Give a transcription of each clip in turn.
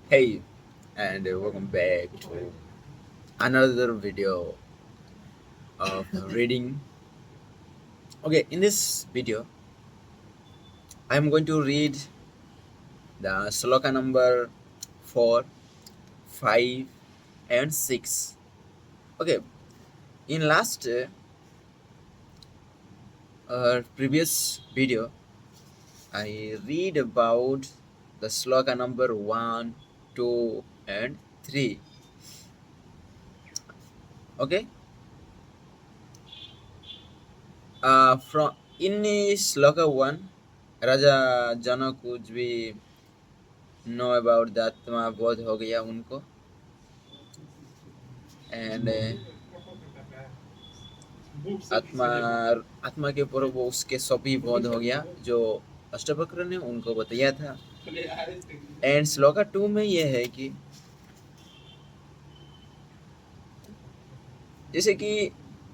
Hey, and welcome back to another video of reading. Okay, in this video, I'm going to read the sloka number 4, 5, and 6. Okay, in last previous video, I read about the sloka number 1, 2, and 3. Okay, from in sloka 1, Raja Janak कुछ भी know about the आत्मा बोध हो गया उनको and आत्मा आत्मा के ऊपर वो उसके सभी बोध हो गया जो अष्टवक्र ने उनको बताया था। एंड श्लोका 2 में ये है कि जैसे कि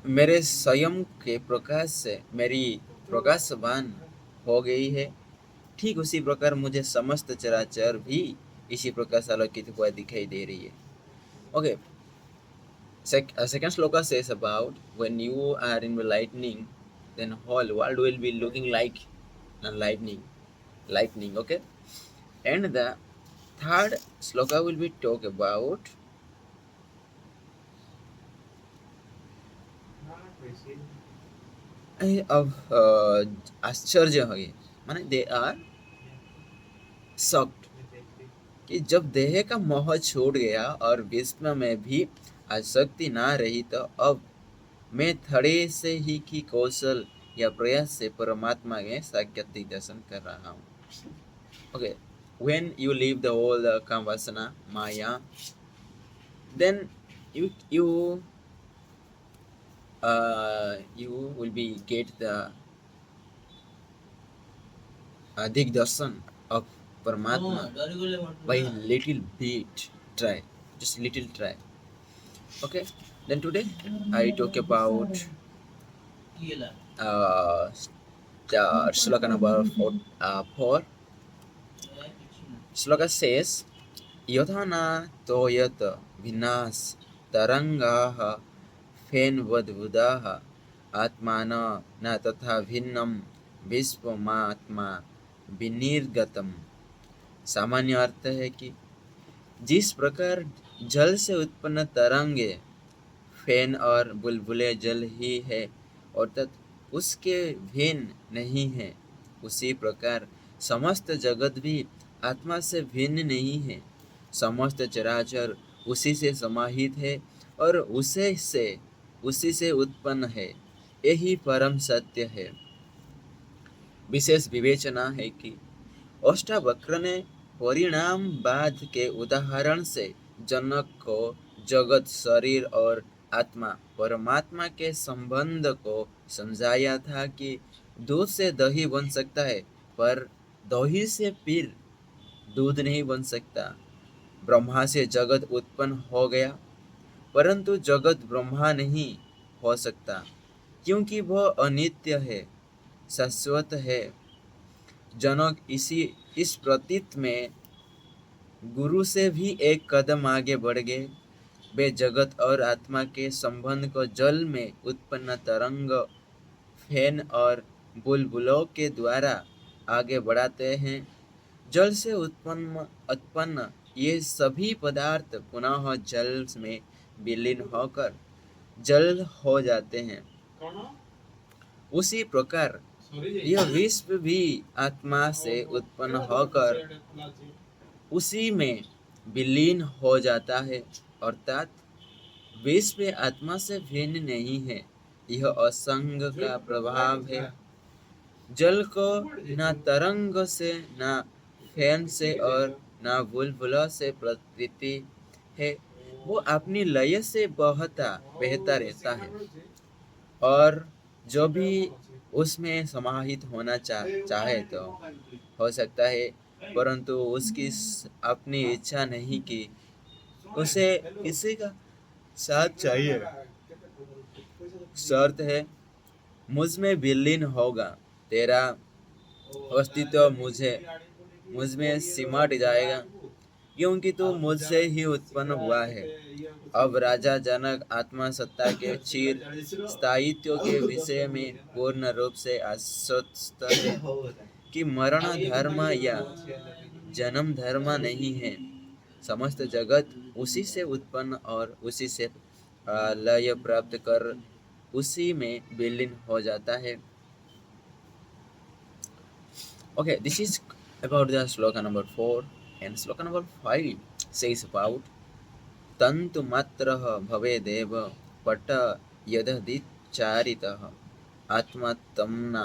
मेरे स्वयं के प्रकाश से मेरी प्रकाशवान हो गई है, ठीक उसी प्रकार मुझे समस्त चराचर भी इसी प्रकार से आलोकित हुआ दिखाई दे रही है। Okay, second sloka says about when you are in the lightning, then whole world will be looking like the lightning. Okay, and the third sloka will be talk about of आश्चर्य हो गए, माने दे आर shocked कि जब देह का मोह छूट गया और विश्व में भी आसक्ति ना रही तो अब मैं थोड़े से ही की कौशल या प्रयास से परमात्मा में साक्षात दर्शन कर रहा हूँ। Okay, when you leave the whole Kamvasana Maya, then you you will be get the Digdarshan of Paramatma by little bit try, just little try. Okay, then today I talk about uh, the sloka number 4. Sloka says, यथा न तोयत विनाश तरंगाः फेनवद्बुधाः आत्मान न तथा भिन्नम विश्वमात्मा विनिर्गतम। सामान्य अर्थ है कि जिस प्रकार जल से उत्पन्न तरंगे फैन और बुलबुले जल ही है और तत् उसके भिन्न नहीं है, उसी प्रकार समस्त जगत भी आत्मा से भिन्न नहीं है। समस्त चराचर उसी से समाहित है और उसी से उत्पन्न है। यही परम सत्य है। विशेष विवेचना है कि अष्टावक्र ने परिणामवाद के उदाहरण से जनक को जगत, शरीर और आत्मा परमात्मा के संबंध को समझाया था कि दूध से दही बन सकता है पर दही से फिर दूध नहीं बन सकता। ब्रह्मा से जगत उत्पन्न हो गया परंतु जगत ब्रह्मा नहीं हो सकता क्योंकि वह अनित्य है, शाश्वत है। जनक इस प्रतीत में गुरु से भी एक कदम आगे बढ़ गए। वे जगत और आत्मा के संबंध को जल में उत्पन्न तरंग, फैन और बुलबुलों के द्वारा आगे बढ़ाते हैं। जल से उत्पन्न ये सभी पदार्थ पुनः जल में विलीन होकर जल हो जाते हैं। उसी प्रकार यह विश्व भी आत्मा से उत्पन्न होकर उसी में विलीन हो जाता है, अर्थात विश्व आत्मा से भिन्न नहीं है। यह असंग का प्रभाव है। जल को न तरंग से, न फैन से और न बुलबुला से प्रतीति है। वो अपनी लय से बहता रहता है और जो भी उसमें समाहित होना चाहे तो हो सकता है, परंतु उसकी अपनी इच्छा नहीं कि उसे किसी का साथ चाहिए। शर्त है मुझ में विलीन होगा, तेरा अस्तित्व मुझ में सिमट जाएगा। क्योंकि तू मुझसे ही उत्पन्न हुआ है। अब राजा जनक आत्मा सत्ता के चिर स्थायित्व के विषय में पूर्ण रूप से आश्वस्त है कि मरण धर्म या जन्म धर्म नहीं है। समस्त जगत उसी से उत्पन्न और उसी से लय प्राप्त कर उसी में विलीन हो जाता है। Okay, this is about the sloka number 4, and sloka number 5 says about तंतु मात्र भवेदेव पट यदधिचारितः आत्मा तमना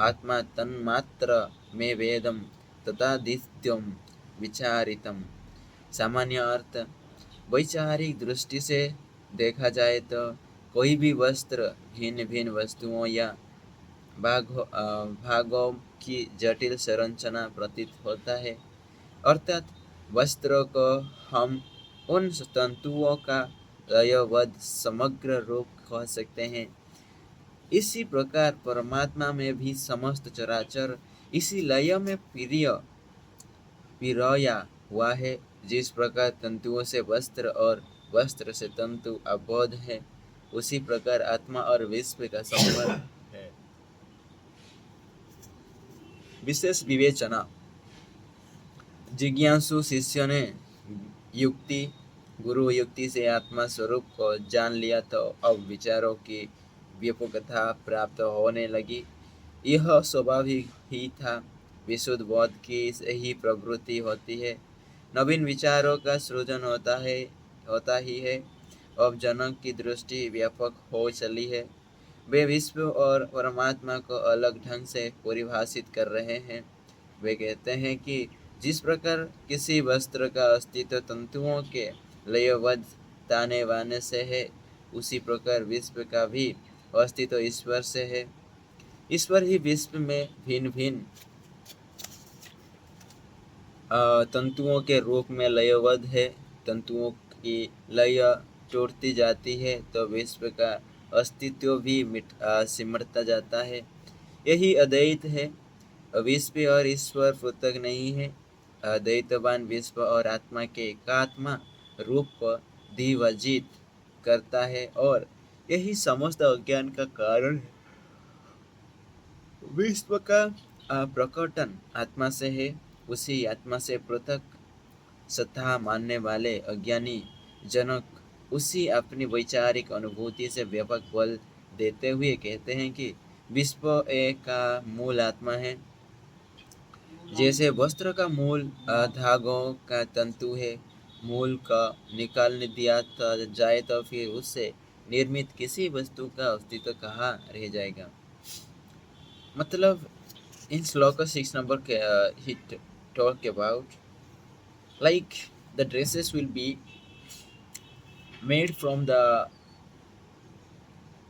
आत्मा तन्मात्र में वेदम तथादित्यम विचारितम। सामान्य अर्थ, वैचारिक दृष्टि से देखा जाए तो कोई भी वस्त्र भिन्न भिन्न वस्तुओं या भागों की जटिल संरचना प्रतीत होता है, अर्थात वस्त्रों को हम उन तंतुओं का लयबद्ध समग्र रूप कह सकते हैं। इसी प्रकार परमात्मा में भी समस्त चराचर इसी लय में पिरोया हुआ है। जिस प्रकार तंतुओं से वस्त्र और वस्त्र से तंतु आबद्ध है, उसी प्रकार आत्मा और विश्व का संबंध है। विशेष विवेचना। जिज्ञासु शिष्य ने गुरु युक्ति से आत्मा स्वरूप को जान लिया तो अब विचारों की व्यापकता प्राप्त होने लगी। यह स्वाभाविक ही था, विशुद्ध बोध की यही प्रवृत्ति होती है। नवीन विचारों का सृजन होता ही है। अब जनक की दृष्टि व्यापक हो चली है। वे विश्व और परमात्मा को अलग ढंग से परिभाषित कर रहे हैं। वे कहते हैं कि जिस प्रकार किसी वस्त्र का अस्तित्व तंतुओं के लयबद्ध ताने बाने से है, उसी प्रकार विश्व का भी अस्तित्व ईश्वर से है। ईश्वर ही विश्व में भिन्न भिन्न तंतुओं के रूप में लयबद्ध है। तंतुओं की लय टूटती जाती है तो विश्व का अस्तित्व भी सिमटता जाता है। यही अद्वैत है। विश्व और ईश्वर पृथक नहीं है। अद्वैतवान विश्व और आत्मा के एकात्मा रूप को द्विभाजित करता है और यही समस्त अज्ञान का कारण है। विश्व का प्रकटन आत्मा से है। उसी आत्मा से पृथक सत्ता मानने वाले अज्ञानी जनक उसी अपनी वैचारिक अनुभूति से व्यापक बल देते हुए कहते हैं कि विश्व एक का मूल आत्मा है। जैसे वस्त्र का मूल धागों का तंतु है, मूल का निकाल दिया जाए तो फिर उससे निर्मित किसी वस्तु का अस्तित्व कहाँ रह जाएगा। मतलब in sloka 6 number he talk about like the dresses will be made from the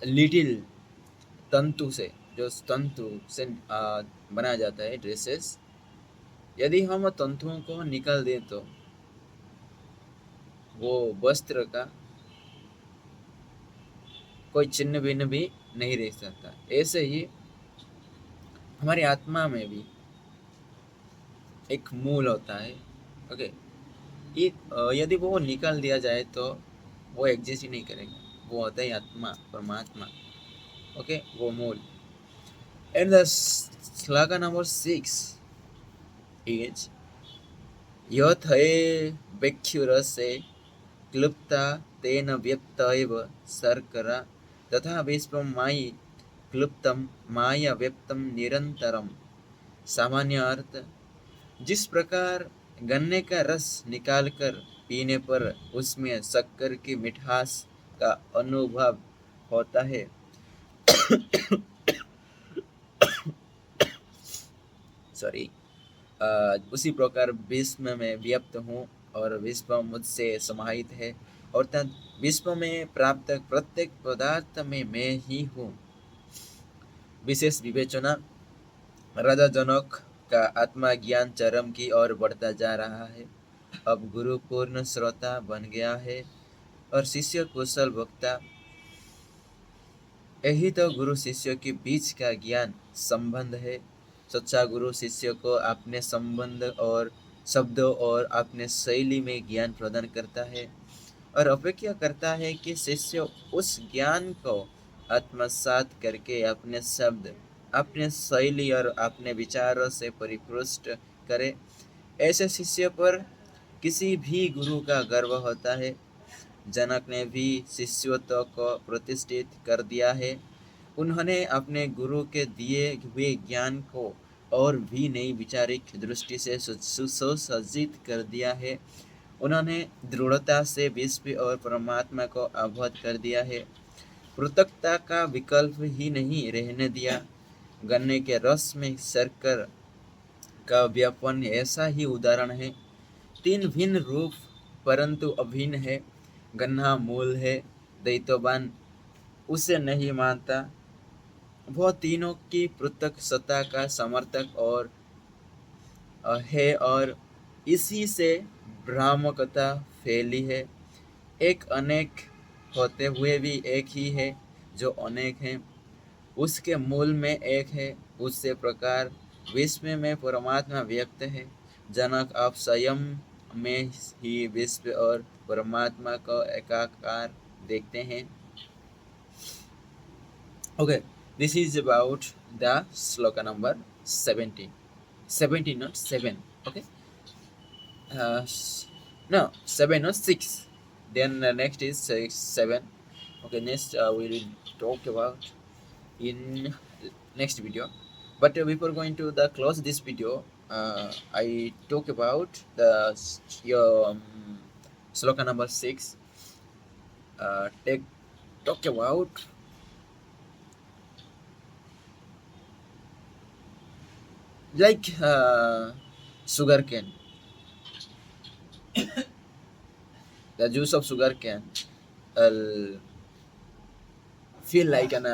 little तंतु से, जो तंतु से बनाया जाता है ड्रेसेस। यदि हम तंतुओं को निकाल दें तो वो वस्त्र का कोई चिन्ह भिन्न भी नहीं रह सकता। ऐसे ही हमारी आत्मा में भी एक मूल होता है। ओके, यदि वो निकाल दिया जाए तो वो एग्जिस्ट ही नहीं करेगा। वो होता है आत्मा, परमात्मा। ओके, वो मूल। And the shloka number 6 is यथए व्यक्षुरसे क्लुप्ता तेन व्यप्तैव शर्करा तथा विश्वमायी क्लुप्तम माया व्यप्तम निरंतरम। सामान्य अर्थ, जिस प्रकार गन्ने का रस निकालकर पीने पर उसमें शक्कर की मिठास का अनुभव होता है, सॉरी, उसी प्रकार विश्व में व्यक्त हूँ और विश्व मुझसे समाहित है, अर्थात विश्व में प्राप्त प्रत्येक पदार्थ में मैं ही हूँ। विशेष विवेचना। राजा जनक का आत्मा ज्ञान चरम की ओर बढ़ता जा रहा है। अब गुरु पूर्ण श्रोता बन गया है और शिष्य कुशल वक्ता। यही तो गुरु शिष्य के बीच का ज्ञान संबंध है। सच्चा गुरु शिष्य को अपने संबंध और शब्दों और अपने शैली में ज्ञान प्रदान करता है और अपेक्षा करता है कि शिष्य उस ज्ञान को आत्मसात करके अपने शब्द, अपने शैली और अपने विचारों से परिपुष्ट करे। ऐसे शिष्य पर किसी भी गुरु का गर्व होता है। जनक ने भी शिष्यत्व को प्रतिष्ठित कर दिया है। उन्होंने अपने गुरु के दिए हुए ज्ञान को और भी नई विचारिक दृष्टि से सुसज्जित कर दिया है। उन्होंने दृढ़ता से विश्व और परमात्मा को अवगत कर दिया है। पृथकता का विकल्प ही नहीं रहने दिया। गन्ने के रस में शर्कर का व्यापन ऐसा ही उदाहरण है। तीन भिन्न रूप परंतु अभिन्न है। गन्ना मूल है, दैत्यवान उसे नहीं मानता। वह तीनों की पृथक सत्ता का समर्थक और है और इसी से भ्रामकता फैली है। एक अनेक होते हुए भी एक ही है जो अनेक है। उसके मूल में एक है, उससे प्रकार विश्व में परमात्मा व्यक्त है। जनक आप स्वयं में ही विश्व और परमात्मा को एकाकार देखते हैं। Okay, this is about the sloka number 17. 17, not 7. Okay. No, 7 or 6. Then next is 6, 7. Okay, next we will talk about in next video. But before going to the close this video, I talk about the your sloka number 6. Talk about like sugar cane. The juice of sugar cane feel like an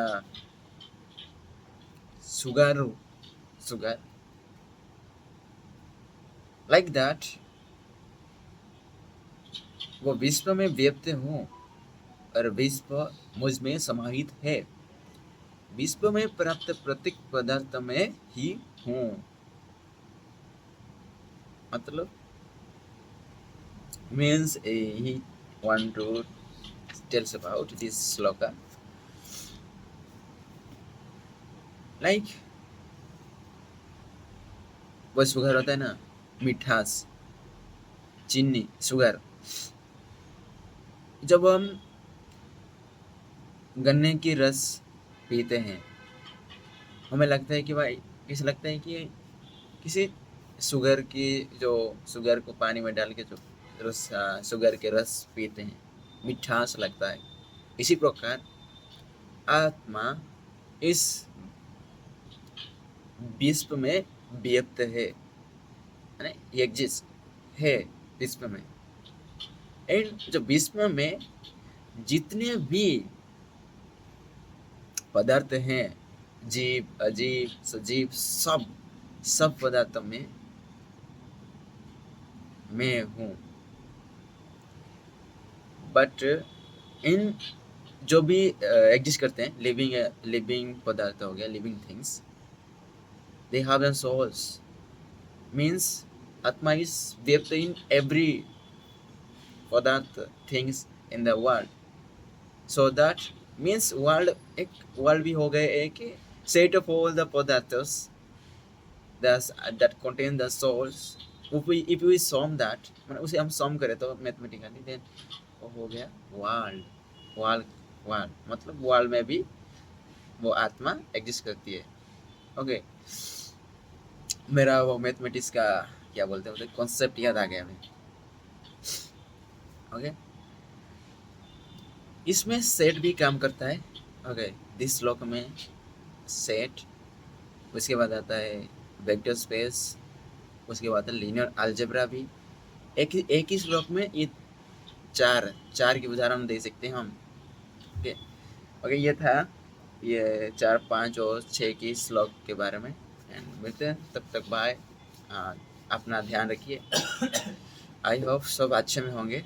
sugar like that वो विश्व में व्यक्त हूँ और विश्व मुझ में समाहित है। विश्व में प्राप्त प्रत्येक पदार्थ में ही हूँ। मतलब means he want to tells about this sloka like वो शुगर होता है ना, मिठास, चीनी, शुगर। जब हम गन्ने की रस पीते हैं हमें लगता है कि भाई किसे लगता है कि किसी शुगर की जो शुगर को पानी में डाल के जो रस शुगर के रस पीते हैं मिठास लगता है। इसी प्रकार आत्मा इस विश्व में व्यक्त है, एग्जिस्ट है विश्व में। एंड जो विश्व में जितने भी पदार्थ हैं, जीव, अजीव, सजीव, सब पदार्थों में मैं हूँ। बट इन जो भी एग्जिस्ट करते हैं, लिविंग पदार्थ हो गया, living things, they have an souls. Means आत्मा इज व्यक्त इन एवरी पदार्थ things in the world. So that means world एक वर्ल्ड भी हो गए एक सेट ऑफ ऑल द पदार्थस that contain the souls. if we sum that, मतलब उसे हम सम करें तो मैथमेटिकली, देन वो हो गया वर्ल्ड मतलब वर्ल्ड में भी वो आत्मा एग्जिस्ट करती है। ओके, मेरा वो मैथमेटिक्स का क्या बोलते हैं कॉन्सेप्ट याद आ गया हमें। ओके, इसमें सेट भी काम करता है। ओके, दिस श्लोक में सेट, उसके बाद आता है वेक्टर स्पेस, उसके बाद लीनियर अलजेब्रा भी। एक ही श्लोक में ये चार की उदाहरण दे सकते हैं हम। ओके, ये था ये 4, 5 और 6 की श्लोक के बारे में। एंड मिलते हैं, तब तक बाय। अपना ध्यान रखिए। आई होप सब अच्छे में होंगे।